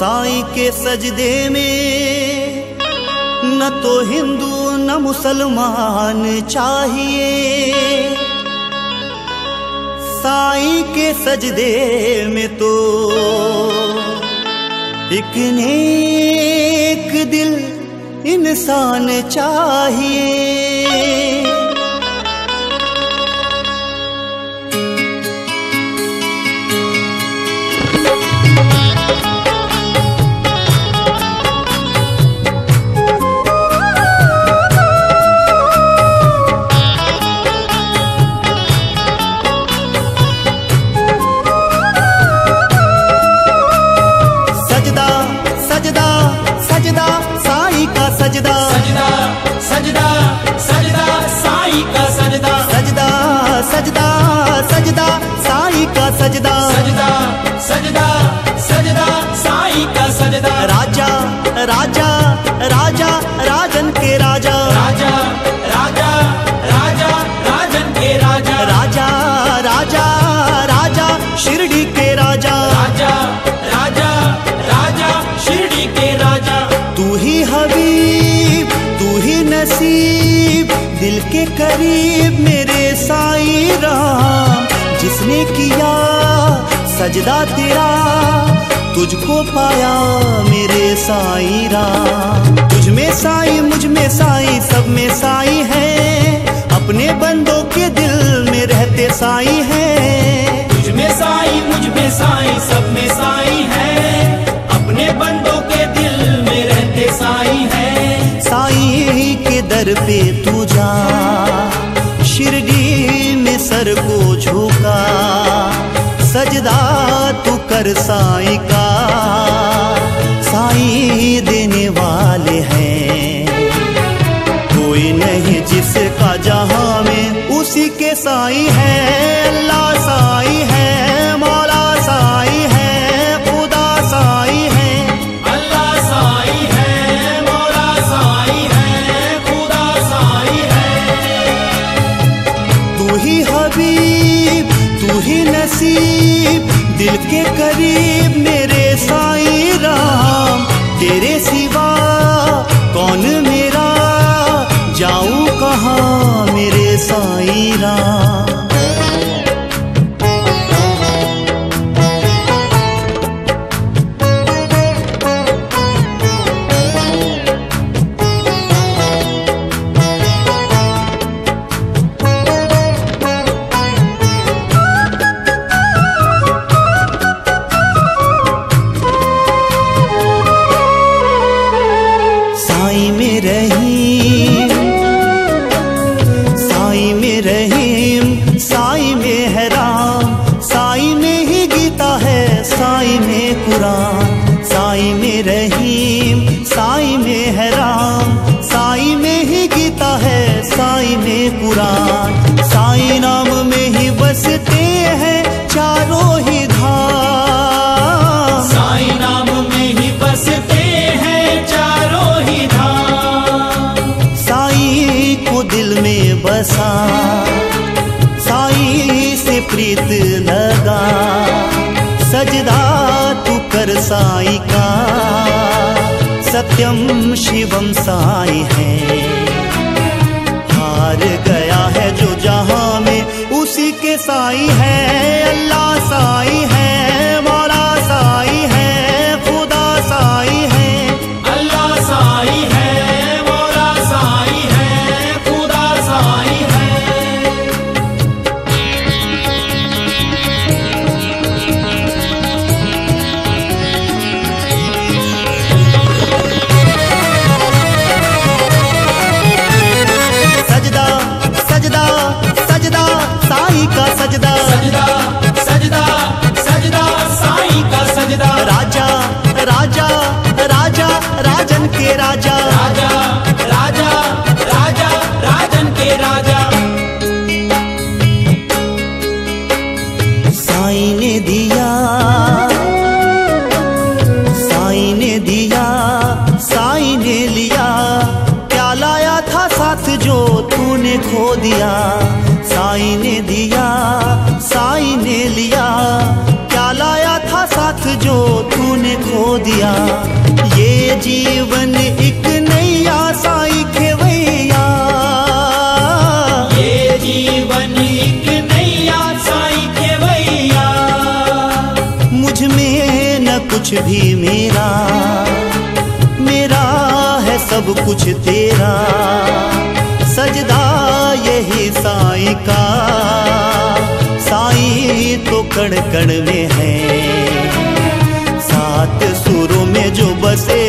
साईं के सजदे में न तो हिंदू न मुसलमान चाहिए। साईं के सजदे में तो एक नेक दिल इंसान चाहिए। सजदा सजदा सजदा साईं का सजदा, सजदा सजदा सजदा साईं का सजदा, सजदा सजदा सजदा साईं का सजदा। राजा राजा राजा राजन के राजा, राजा राजा राजा राजन के राजा, राजा राजा राजा शिरडी के राजा, राजा राजा राजा शिरडी के राजा। तू ही हबीब तू ही नसीब दिल के करीब मेरे साईं राम, जिसने किया सजदा तेरा तुझको पाया मेरे साईं राम। तुझ में साईं मुझ में साईं सब में साईं है, अपने बंदों के दिल में रहते साईं है। तुझ में साईं मुझ में साईं सब में साईं है, अपने बंदों के दिल में रहते साईं है। साईं के दर पे तू जा शिरडी में सर को झुका, सजदा तू कर साईं का, साईं देने वाले हैं कोई नहीं जिसका जहां में उसी के साईं है। अल्लाह साईं है मौला साईं है खुदा साईं है, अल्लाह साईं है मौला साईं है खुदा साईं है। तू ही हबीब तू ही नसीब दिल के करीब मेरे साईं राम, तेरे सिवा कौन मेरा जाऊं कहाँ मेरे साईं राम। साईं में रहीम साईं में रहीम साईं में है राम, साईं में ही गीता है साईं में कुरान। साईं में रहीम साईं में है राम, साईं में ही गीता है साईं में कुरान। साईं नाम में ही बसते हैं चारों ही धाम, साईं नाम में ही बसते हैं चारों ही धाम। साईं को दिल में बसा साईं से प्रीत लगा, सजदा तू कर साईं का, सत्यम शिवम साईं है। हार गया है जो जहां में उसी के साईं है, अल्लाह साईं है मौला साईं है खुदा साईं है, अल्लाह साईं है मौला साईं है खुदा साईं है। सजदा सजदा सजदा साईं का सजदा, सजदा सजदा सजदा साईं का सजदा। राजा राजा राजा राजन के राजा, राजा राजा राजा राजन के राजा। साईं ने दिया साईं ने दिया साईं ने लिया, क्या लाया था साथ जो तूने खो दिया। साईं ने दिया साईं ने लिया, क्या लाया था साथ जो तूने खो दिया, ये जीवन एक नैया साई खेवैया, ये जीवन एक नैया साई खेवैया। मुझ में न कुछ भी मेरा, मेरा है सब कुछ तेरा। सजदा यही साईं का, साईं तो कण कण में है, सात सुरों में जो बसे